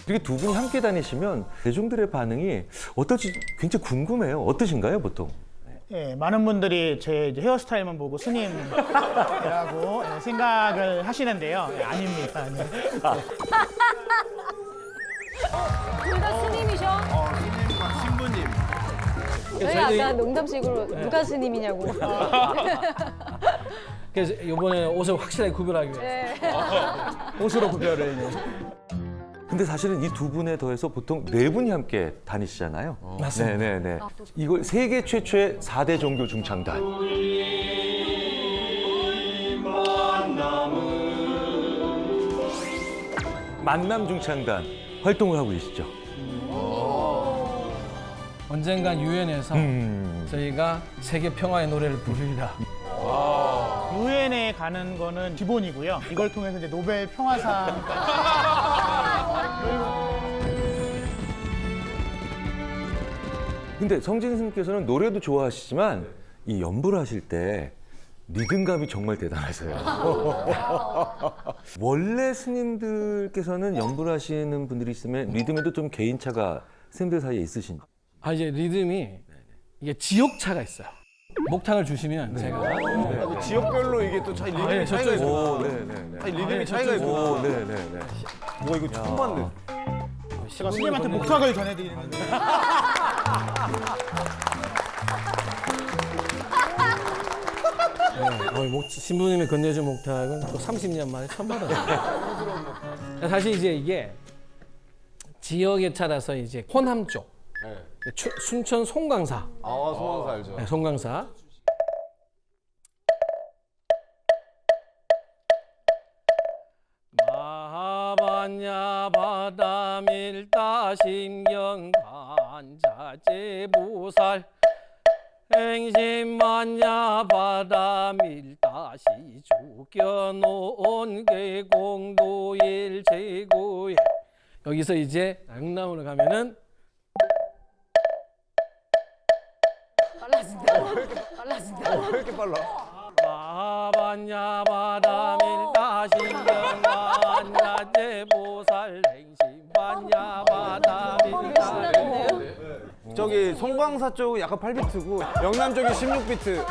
이렇게 두 분이 함께 다니시면 대중들의 반응이 어떨지 굉장히 궁금해요. 어떠신가요, 보통? 예, 많은 분들이 제 이제 헤어스타일만 보고 스님이라고 생각을 하시는데요. 예, 아닙니다. 네. 둘 다 스님이셔? 스님과 신부님. 저희 아까 농담식으로 누가 스님이냐고. 그래서 이번에 옷을 확실하게 구별하기 위해서. 네. 옷으로 구별을. 네. 근데 사실은 이 두 분에 더해서 보통 네 분이 함께 다니시잖아요. 맞습니다. 네네네. 이걸 세계 최초의 4대 종교 중창단. 만남 중창단 활동을 하고 계시죠. 언젠간 유엔에서 저희가 세계 평화의 노래를 부르리라. 유엔에 가는 거는 기본이고요. 이걸 통해서 이제 노벨 평화상. 근데 성진 스님께서는 노래도 좋아하시지만 이 연주를 하실 때 리듬감이 정말 대단하세요. 원래 스님들께서는 연주를 하시는 분들이 있으면 리듬에도 좀 개인차가 스님들 사이에 있으신지. 아 이제 리듬이 이게 지역차가 있어요. 목탕을 주시면 제가 지역별로 이게 또 차이 리듬이 차이가 있어. 오, 네네네. 리듬이 차이가 있어. 오, 네네네. 와 이거 처음 봤네. 제가 스님한테 목탁을 전해드리는데. 신부님이 건네준 목탁은 또 30년 만에 처음 받았어요. 사실 이제 이게 지역에 따라서 이제 호남 쪽, 순천 송광사, 아 소원사 알죠. 네, 송광사. 마하반야 바다밀다 신경 간자제보살 행심만야 바다밀다시 죽여놓은 계공도일 제고에 여기서 이제 영남으로 가면은 빨라진다. 빨라진다. 왜 이렇게 빨라? 마하반야 바다밀다 신경 간자제보살 행심반야 바다밀다 저기 송광사 쪽은 약간 8비트고 영남 쪽이 16비트.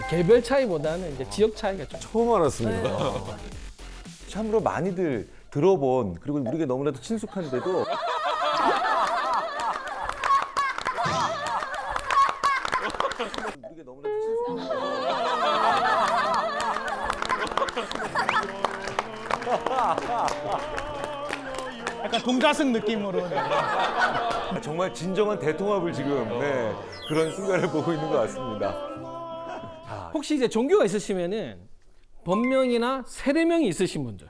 개별 차이보다는 이제 지역 차이가 좀. 처음 알았습니다. 참으로 많이들 들어본 그리고 우리가 너무나도 친숙한데도 우리가 너무나도 약간 동자승 느낌으로. 네. 정말 진정한 대통합을 지금 그런 순간을 보고 있는 것 같습니다. 혹시 이제 종교가 있으시면은 법명이나 세례명이 있으신 분들.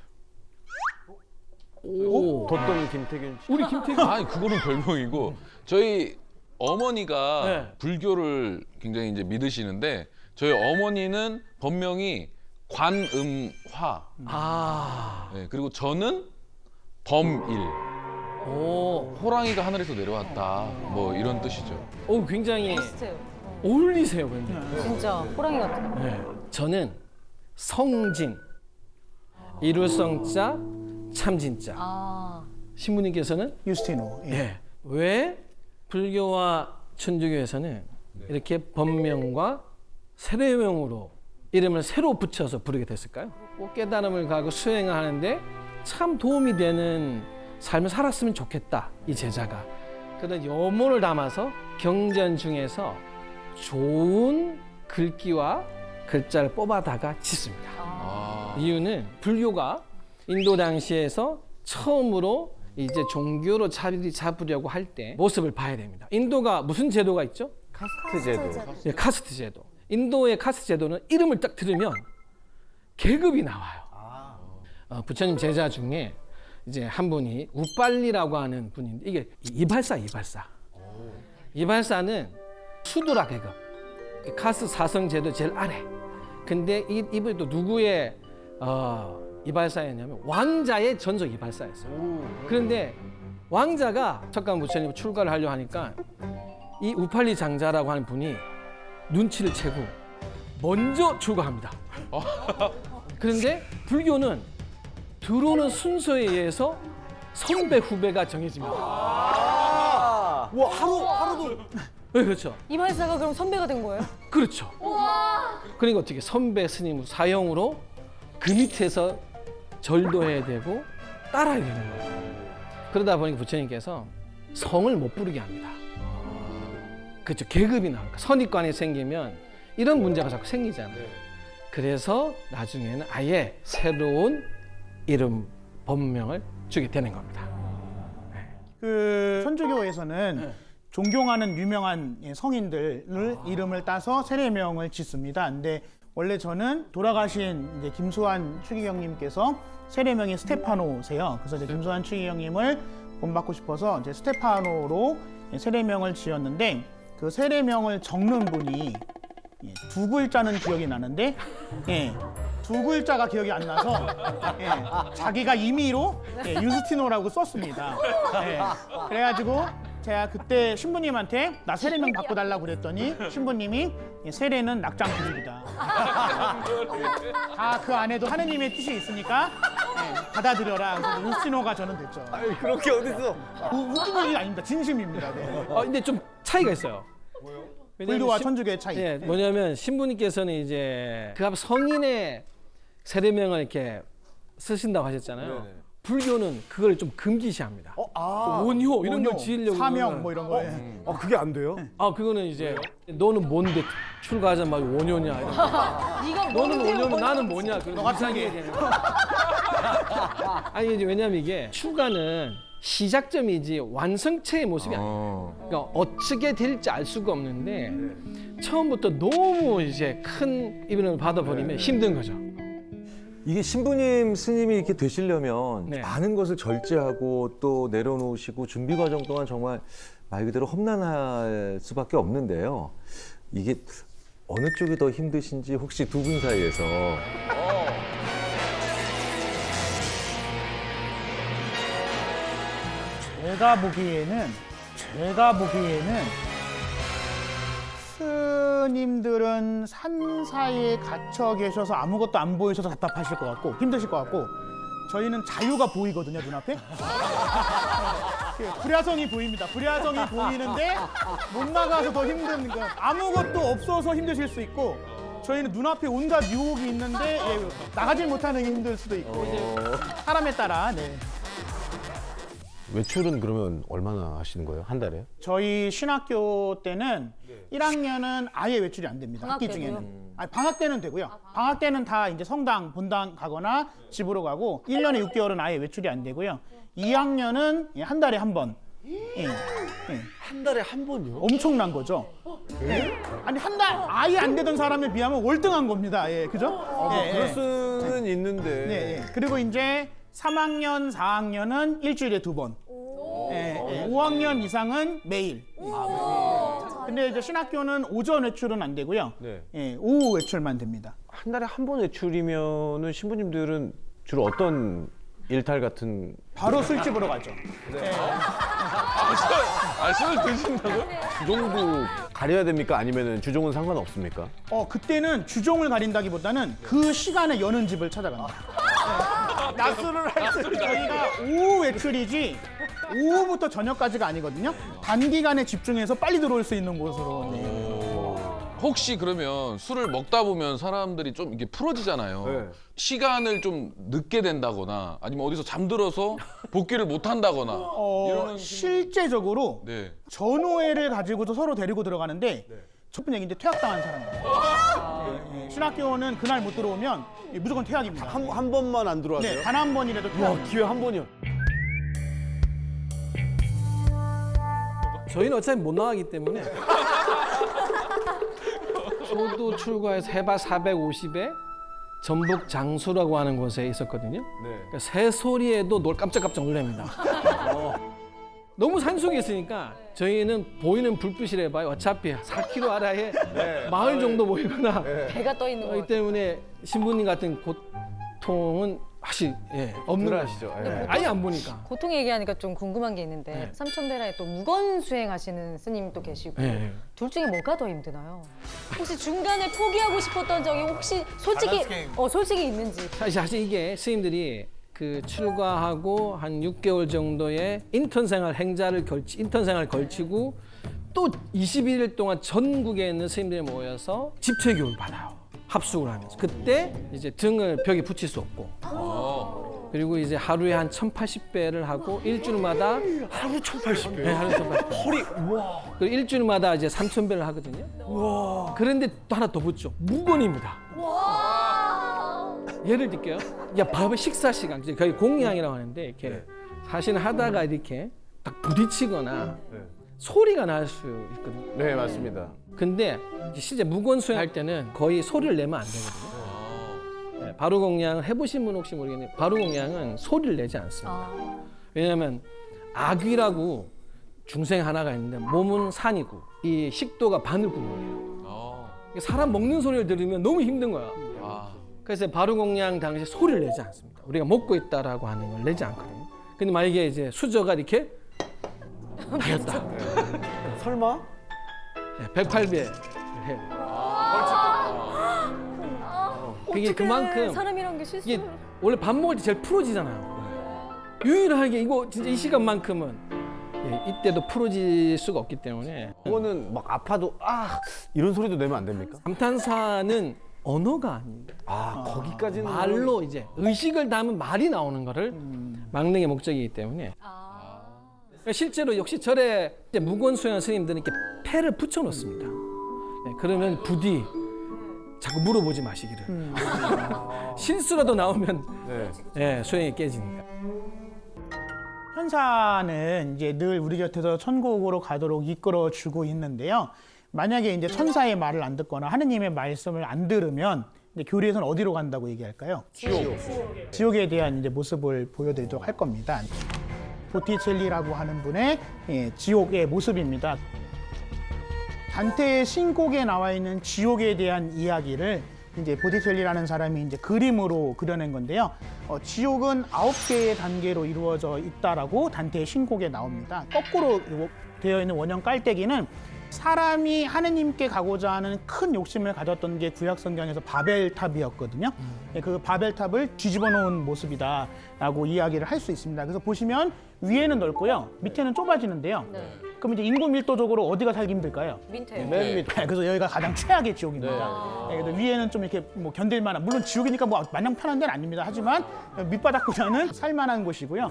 오, 도떤 김태균 씨. 우리 김태균. 아니 그거는 별명이고 저희 어머니가 네. 불교를 굉장히 이제 믿으시는데 저희 어머니는 법명이 관음화. 아, 네, 그리고 저는 범일. 오, 호랑이가 하늘에서 내려왔다. 뭐 이런 뜻이죠. 오 굉장히 비슷해요. 어울리세요, 근데. 진짜 호랑이 같아. 네. 저는 성진, 이룰성자, 참진자. 아, 신부님께서는 유스티노. 예. 예. 왜 불교와 천주교에서는 이렇게 법명과 세례명으로 이름을 새로 붙여서 부르게 됐을까요? 꼭 깨달음을 가고 수행을 하는데 참 도움이 되는 삶을 살았으면 좋겠다, 이 제자가. 그런 염원을 담아서 경전 중에서 좋은 글귀와 글자를 뽑아다가 짓습니다. 이유는 불교가 인도 당시에서 처음으로 이제 종교로 자리 잡으려고 할 때 모습을 봐야 됩니다. 인도가 무슨 제도가 있죠? 카스트 제도. 예, 카스트 제도. 인도의 카스트 제도는 이름을 딱 들으면 계급이 나와요. 부처님 제자 중에 이제 한 분이 우빨리라고 하는 분인데 이게 이발사는 수두라 계급. 카스트 사성 제도 제일 아래. 근데 이분이 또 누구의 이발사였냐면 왕자의 전속 이발사였어요. 그런데 왕자가 석가모니 부처님 출가를 하려고 하니까 이 우팔리 장자라고 하는 분이 눈치를 채고 먼저 출가합니다. 그런데 불교는 들어오는 순서에 의해서 선배 후배가 정해집니다. 와 하루도 네, 그렇죠. 이발사가 그럼 선배가 된 거예요? 그렇죠. 그러니까 어떻게 선배 스님 사형으로 그 밑에서 절도해야 되고 따라야 되는 거예요. 그러다 보니까 부처님께서 성을 못 부르게 합니다. 그렇죠. 계급이 나오니까 선입관이 생기면 이런 문제가 자꾸 생기잖아요. 그래서 나중에는 아예 새로운 이름 법명을 주게 되는 겁니다. 그 천주교에서는 존경하는 유명한 성인들을 이름을 따서 세례명을 짓습니다. 근데 원래 저는 돌아가신 이제 김수환 추기경님께서 세례명이 스테파노세요. 그래서 이제 김수환 추기경님을 본받고 싶어서 이제 스테파노로 세례명을 지었는데 그 세례명을 적는 분이 두 글자는 기억이 나는데 두 글자가 기억이 안 나서 자기가 임의로 유스티노라고 썼습니다. 그래가지고 제가 그때 신부님한테 나 세례명 바꿔달라고 그랬더니 신부님이 세례는 낙장 불입이다. 다 그 안에도 하느님의 뜻이 있으니까 받아들여라. 그래서 유스티노가 저는 됐죠. 아니 그렇게 어딨어? 웃긴 얘기 아닙니다. 진심입니다. 네. 근데 좀 차이가 있어요. 왜냐면 불교와 천주교의 차이. 예, 뭐냐면 신부님께서는 이제 그 앞 성인의 세례명을 이렇게 쓰신다고 하셨잖아요. 네네. 불교는 그걸 좀 금기시합니다. 원효 이런 걸 지으려고 사명 그러면- 뭐 이런 거. 그게 안 돼요? 그거는 이제 너는 뭔데 출가하자마자 원효냐 이런 거. 네가 너는 뭔데, 원효면 뭔데? 나는 뭐냐 그런 이상하게 되는 거예요. 아니 이제 왜냐면 이게 출가는 시작점이지 완성체의 모습이 아니에요. 그러니까 어떻게 될지 알 수가 없는데 처음부터 너무 이제 큰 이변을 받아버리면 힘든 거죠. 이게 신부님 스님이 이렇게 되시려면 네. 많은 것을 절제하고 또 내려놓으시고 준비 과정 동안 정말 말 그대로 험난할 수밖에 없는데요. 이게 어느 쪽이 더 힘드신지 혹시 두 분 사이에서 제가 보기에는 스님들은 산 사이에 갇혀 계셔서 아무것도 안 보이셔서 답답하실 것 같고 힘드실 것 같고 저희는 자유가 보이거든요, 눈앞에. 불야성이 보입니다. 불야성이 보이는데 못 나가서 더 힘든 거. 아무것도 없어서 힘드실 수 있고 저희는 눈앞에 온갖 유혹이 있는데 나가질 못하는 게 힘들 수도 있고 사람에 따라. 네. 외출은 그러면 얼마나 하시는 거예요? 한 달에? 저희 신학교 때는 1학년은 아예 외출이 안 됩니다. 방학 학기 때도요? 중에는. 아니, 방학 때는 되고요. 방학 때는 다 이제 성당, 본당 가거나 집으로 가고 1년에 6개월은 아예 외출이 안 되고요. 2학년은 한 달에 한 번. 한 달에 한 번요? 엄청난 거죠. 아니 한 달 아예 안 되던 사람에 비하면 월등한 겁니다. 그죠? 그럴 수는 있는데. 네. 그리고 이제 3학년, 4학년은 일주일에 2번. 5학년 이상은 매일. 근데 이제 신학교는 오전 외출은 안 되고요. 네. 오후 외출만 됩니다. 한 달에 한 번 외출이면은 신부님들은 주로 어떤 일탈 같은 바로 술집으로 가죠. 술 드신다고? 주종도 가려야 됩니까? 아니면은 주종은 상관없습니까? 그때는 주종을 가린다기보다는 그 시간에 여는 집을 찾아갑니다. 낮술을 할 때 저희가 오후 외출이지 오후부터 저녁까지가 아니거든요. 단기간에 집중해서 빨리 들어올 수 있는 곳으로. 혹시 그러면 술을 먹다 보면 사람들이 좀 이게 풀어지잖아요. 네. 시간을 좀 늦게 된다거나 아니면 어디서 잠들어서 복귀를 못 한다거나 이러는 실제적으로 네. 전우회를 가지고서 서로 데리고 들어가는데 첫 번째 얘기인데 퇴학당한 사람입니다. 신학교는 그날 못 들어오면 무조건 퇴학입니다. 한 번만 안 들어와서요? 네, 단 한 번이라도 퇴학. 기회 한 번이요. 저희는 어차피 못 나가기 때문에 저도 출가해서 해발 450에 전북 장수라고 하는 곳에 있었거든요. 그러니까 새소리에도 깜짝깜짝 놀랍니다. 너무 산속에 있으니까 저희는 보이는 불빛이라 봐요. 어차피 4km 아래에 마을 정도 보이거나 배가 떠 있는 그렇기 거. 때문에 신부님 같은 고통은 확실히 없는 덜 거죠. 하시죠. 아예 안 보니까. 고통 얘기하니까 좀 궁금한 게 있는데 삼천대라에 또 무건 수행하시는 스님도 계시고 네. 둘 중에 뭐가 더 힘드나요? 혹시 중간에 포기하고 싶었던 적이 혹시 솔직히 있는지. 사실 이게 스님들이 그 출가하고 한 6개월 정도의 인턴 생활 걸치고 또 21일 동안 전국에 있는 스님들이 모여서 집체 교육을 받아요. 합숙을 하면서. 그때 이제 등을 벽에 붙일 수 없고. 그리고 이제 하루에 한 1080배를 하고 일주일마다 하루 1,080배. 네, 하루 1080배. 허리 와. 그리고 일주일마다 이제 3000배를 하거든요. 그런데 또 하나 더 붙죠. 무건입니다. 예를 들게요. 야, 밥의 식사 시간, 거의 공양이라고 하는데 이렇게 사실 하다가 이렇게 딱 부딪히거나 소리가 날 수 있거든요. 네, 맞습니다. 근데 실제 무건 수행할 때는 거의 소리를 내면 안 되거든요. 네, 바루공양을 해보신 분 혹시 모르겠는데 바루공양은 소리를 내지 않습니다. 왜냐하면 아귀라고 중생 하나가 있는데 몸은 산이고 이 식도가 바늘구멍이에요. 사람 먹는 소리를 들으면 너무 힘든 거야. 그래서 바루공양 당시 소리를 내지 않습니다. 우리가 먹고 있다라고 하는 걸 내지 않거든요. 근데 만약에 이제 수저가 이렇게 나였다. 설마? 네, 108배를 해요. 그게 그만큼 사람이란 게 이게 실수. 원래 밥 먹을 때 제일 풀어지잖아요. 유일하게 이거 진짜 이 시간만큼은 이때도 풀어질 수가 없기 때문에 그거는 막 아파도 이런 소리도 내면 안 됩니까? 감탄사는 언어가 아닙니다. 거기까지는 말로 이제 의식을 담은 말이 나오는 거를 막는 게 목적이기 때문에 실제로 역시 절에 이제 무건 수행한 스님들은 이렇게 패를 붙여 놓습니다. 네, 그러면 부디 자꾸 물어보지 마시기를. 실수라도 나오면 네, 수행이 깨지니까. 천사는 이제 늘 우리 곁에서 천국으로 가도록 이끌어 주고 있는데요. 만약에 이제 천사의 말을 안 듣거나 하느님의 말씀을 안 들으면 이제 교리에서는 어디로 간다고 얘기할까요? 지옥에 대한 이제 모습을 보여드리도록 할 겁니다. 보티첼리라고 하는 분의 지옥의 모습입니다. 단테의 신곡에 나와 있는 지옥에 대한 이야기를 이제 보티첼리라는 사람이 이제 그림으로 그려낸 건데요. 지옥은 9개의 단계로 이루어져 있다라고 단테의 신곡에 나옵니다. 거꾸로 되어 있는 원형 깔때기는 사람이 하느님께 가고자 하는 큰 욕심을 가졌던 게 구약 성경에서 바벨탑이었거든요. 그 바벨탑을 뒤집어 놓은 모습이다라고 이야기를 할 수 있습니다. 그래서 보시면 위에는 넓고요, 밑에는 좁아지는데요. 그럼 이제 인구 밀도적으로 어디가 살기 힘들까요? 민폐. 맨 밑. 그래서 여기가 가장 최악의 지옥입니다. 그래서 위에는 좀 이렇게 뭐 견딜만한, 물론 지옥이니까 뭐 마냥 편한 데는 아닙니다. 하지만 밑바닥보다는 살만한 곳이고요.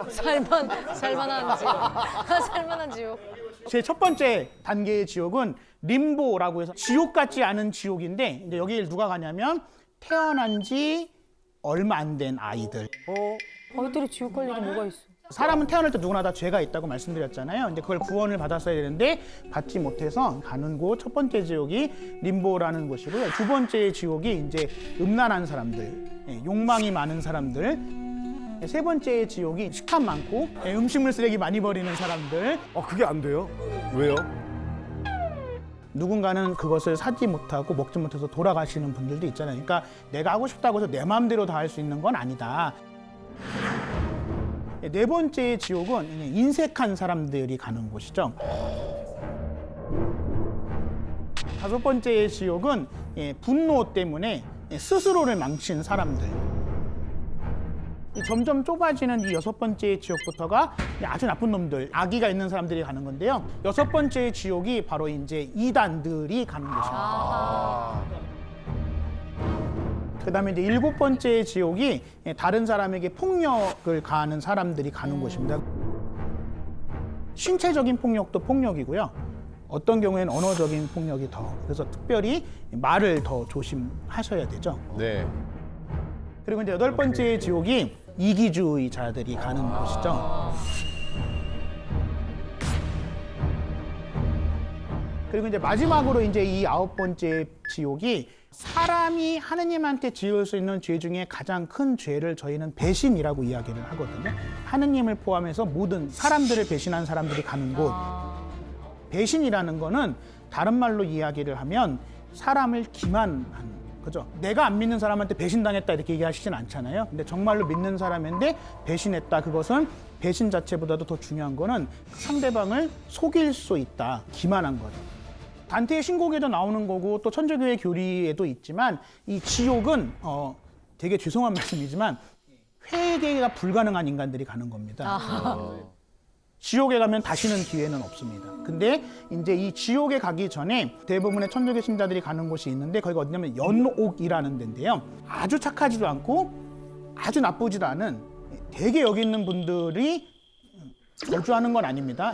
살만한 지옥. 살만한 지옥. 제 첫 번째 단계의 지옥은 림보라고 해서 지옥 같지 않은 지옥인데, 이제 여기 누가 가냐면 태어난 지 얼마 안 된 아이들. 아이들이 지옥 갈 일이 뭐가 있어? 사람은 태어날 때 누구나 다 죄가 있다고 말씀드렸잖아요. 근데 그걸 구원을 받았어야 되는데 받지 못해서 가는 곳 첫 번째 지옥이 림보라는 곳이고요. 두 번째 지옥이 이제 음란한 사람들, 욕망이 많은 사람들. 세 번째 지옥이 식탐 많고 음식물 쓰레기 많이 버리는 사람들. 그게 안 돼요? 왜요? 누군가는 그것을 사지 못하고 먹지 못해서 돌아가시는 분들도 있잖아요. 그러니까 내가 하고 싶다고 해서 내 마음대로 다 할 수 있는 건 아니다. 네 번째 지옥은 인색한 사람들이 가는 곳이죠. 다섯 번째 지옥은 분노 때문에 스스로를 망친 사람들. 점점 좁아지는 이 여섯 번째 지옥부터가 아주 나쁜 놈들, 악의가 있는 사람들이 가는 건데요. 여섯 번째 지옥이 바로 이제 이단들이 가는 곳입니다. 그다음에 이제 일곱 번째 지옥이 다른 사람에게 폭력을 가하는 사람들이 가는 곳입니다. 신체적인 폭력도 폭력이고요. 어떤 경우에는 언어적인 폭력이 더. 그래서 특별히 말을 더 조심하셔야 되죠. 네. 그리고 이제 여덟 번째 지옥이 이기주의자들이 가는 곳이죠. 그리고 이제 마지막으로 이제 이 아홉 번째 지옥이 사람이 하느님한테 지을 수 있는 죄 중에 가장 큰 죄를 저희는 배신이라고 이야기를 하거든요. 하느님을 포함해서 모든 사람들을 배신한 사람들이 가는 곳. 배신이라는 거는 다른 말로 이야기를 하면 사람을 기만하는, 그죠? 내가 안 믿는 사람한테 배신당했다 이렇게 얘기하시진 않잖아요. 근데 정말로 믿는 사람인데 배신했다. 그것은 배신 자체보다도 더 중요한 거는 상대방을 속일 수 있다. 기만한 거죠. 단테의 신곡에도 나오는 거고 또 천주교의 교리에도 있지만 이 지옥은 되게 죄송한 말씀이지만 회개가 불가능한 인간들이 가는 겁니다. 지옥에 가면 다시는 기회는 없습니다. 근데 이제 이 지옥에 가기 전에 대부분의 천주교 신자들이 가는 곳이 있는데 거기가 어디냐면 연옥이라는 데인데요. 아주 착하지도 않고 아주 나쁘지도 않은 되게 여기 있는 분들이 저주하는 건 아닙니다.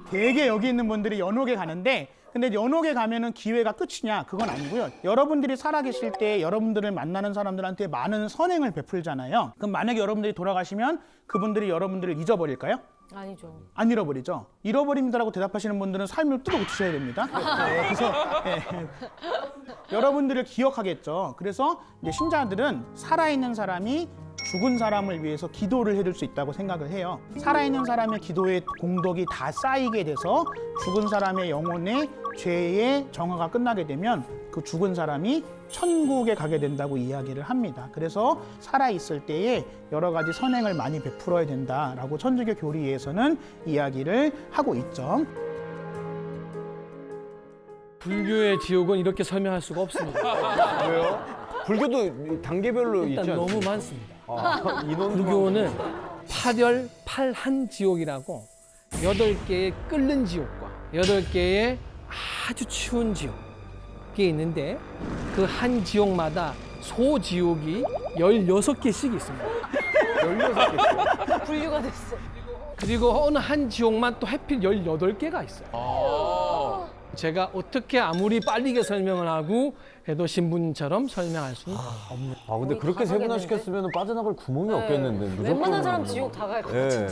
되게 여기 있는 분들이 연옥에 가는데 근데 연옥에 가면은 기회가 끝이냐? 그건 아니고요. 여러분들이 살아계실 때 여러분들을 만나는 사람들한테 많은 선행을 베풀잖아요. 그럼 만약에 여러분들이 돌아가시면 그분들이 여러분들을 잊어버릴까요? 아니죠. 안 잃어버리죠. 잃어버립니다라고 대답하시는 분들은 삶을 뜯어 고치셔야 됩니다. 네, 그래서 여러분들을 기억하겠죠. 그래서 이제 신자들은 살아있는 사람이 죽은 사람을 위해서 기도를 해줄 수 있다고 생각을 해요. 살아있는 사람의 기도의 공덕이 다 쌓이게 돼서 죽은 사람의 영혼의 죄의 정화가 끝나게 되면 그 죽은 사람이 천국에 가게 된다고 이야기를 합니다. 그래서 살아있을 때에 여러 가지 선행을 많이 베풀어야 된다라고 천주교 교리에서는 이야기를 하고 있죠. 불교의 지옥은 이렇게 설명할 수가 없습니다. 왜요? 불교도 단계별로 있지 일단 않나요? 너무 많습니다. 인원도 불교는 팔열 팔한 지옥이라고 8개의 끓는 지옥과 8개의 아주 추운 지옥이 있는데 그 한 지옥마다 소지옥이 16개씩 있습니다. 16개. 분류가 됐어. 그리고 어느 한 지옥만 또 해필 18개가 있어요. 제가 어떻게 아무리 빠르게 설명을 하고 해도 신분처럼 설명할 수는 없는. 아 근데 그렇게 세분화시켰으면 빠져나갈 구멍이 없겠는데. 무조건. 웬만한 사람 지옥 다 갈 것 같아. 예.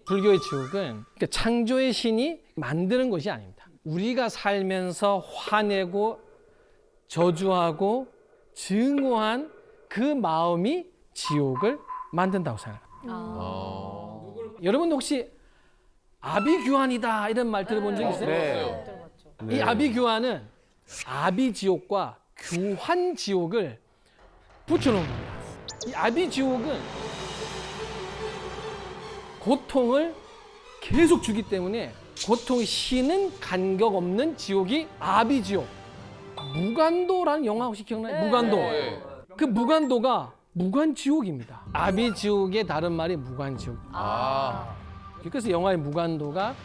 불교의 지옥은 그러니까 창조의 신이 만드는 것이 아닙니다. 우리가 살면서 화내고 저주하고 증오한 그 마음이 지옥을 만든다고 생각합니다. 여러분 혹시 아비규환이다 이런 말 들어본 적 있어요? 네. 들어봤죠. 이 아비규환은 아비지옥과 규환지옥을 붙여놓은 겁니다. 이 아비지옥은 고통을 계속 주기 때문에 고통이 쉬는 간격 없는 지옥이 아비지옥. 무간도라는 영화 혹시 기억나요? 무간도. 예. 그 무간도가 무간지옥입니다. 아비지옥의 다른 말이 무간지옥. 그래서 영화의 무간도가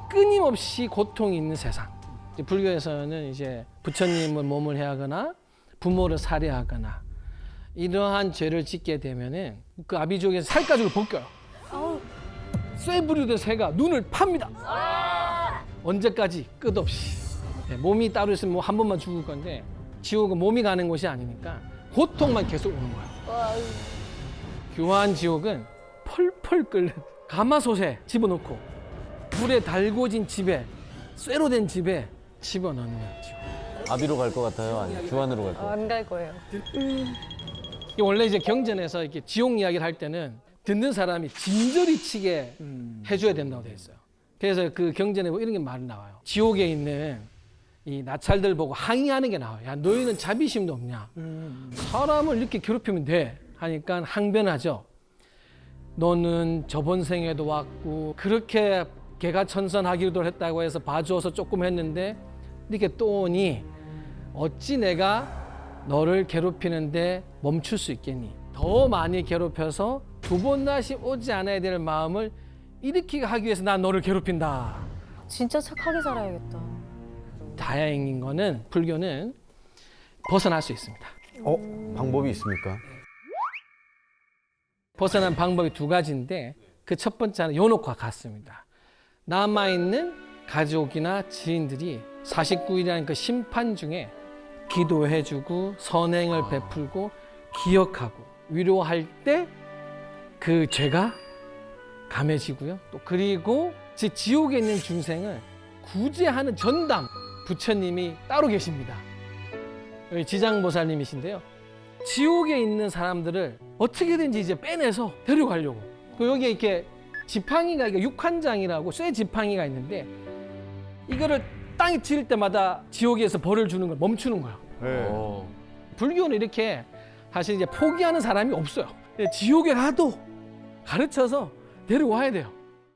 끊임없이 고통이 있는 세상. 이제 불교에서는 이제 부처님을 몸을 해하거나 부모를 살해하거나 이러한 죄를 짓게 되면은 그 아비지옥에서 살가죽을 벗겨요. 쇠 부리던 새가 눈을 팝니다. 언제까지? 끝없이. 네, 몸이 따로 있으면 뭐 한 번만 죽을 건데 지옥은 몸이 가는 곳이 아니니까 고통만 계속 오는 거예요. 규환 지옥은 펄펄 끓는 가마솥에 집어넣고 불에 달궈진 집에 쇠로 된 집에 집어넣는 지옥. 아비로 갈 것 같아요? 아니면 규환으로 갈 것 같아요? 안 갈 거예요. 이게 원래 이제 경전에서 이렇게 지옥 이야기를 할 때는 듣는 사람이 진저리 치게 해줘야 된다고 돼 있어요. 그래서 그 경전에 뭐 이런 게 많이 나와요. 지옥에 있는 이 나찰들 보고 항의하는 게 나와요. 야, 너희는 자비심도 없냐? 사람을 이렇게 괴롭히면 돼. 하니까 항변하죠. 너는 저번 생에도 왔고 그렇게 개가천선하기도 했다고 해서 봐주어서 조금 했는데 이렇게 또 오니 어찌 내가 너를 괴롭히는데 멈출 수 있겠니? 더 많이 괴롭혀서 2번 다시 오지 않아야 될 마음을 일으키게 하기 위해서 난 너를 괴롭힌다. 진짜 착하게 살아야겠다. 다행인 거는 불교는 벗어날 수 있습니다. 방법이 있습니까? 벗어난 방법이 2가지인데 그 첫 번째는 요녹과 같습니다. 남아있는 가족이나 지인들이 49일이라는 그 심판 중에 기도해주고 선행을 베풀고 기억하고 위로할 때 그 죄가 감해지고요. 또 그리고 지옥에 있는 중생을 구제하는 전담 부처님이 따로 계십니다. 여기 지장보살님이신데요. 지옥에 있는 사람들을 어떻게든지 이제 빼내서 데려가려고. 여기에 이렇게 지팡이가 육환장이라고 쇠 지팡이가 있는데 이거를 땅에 칠 때마다 지옥에서 벌을 주는 걸 멈추는 거예요. 네. 불교는 이렇게 사실 이제 포기하는 사람이 없어요. 지옥에 가도 가르쳐서 데려와야 돼요.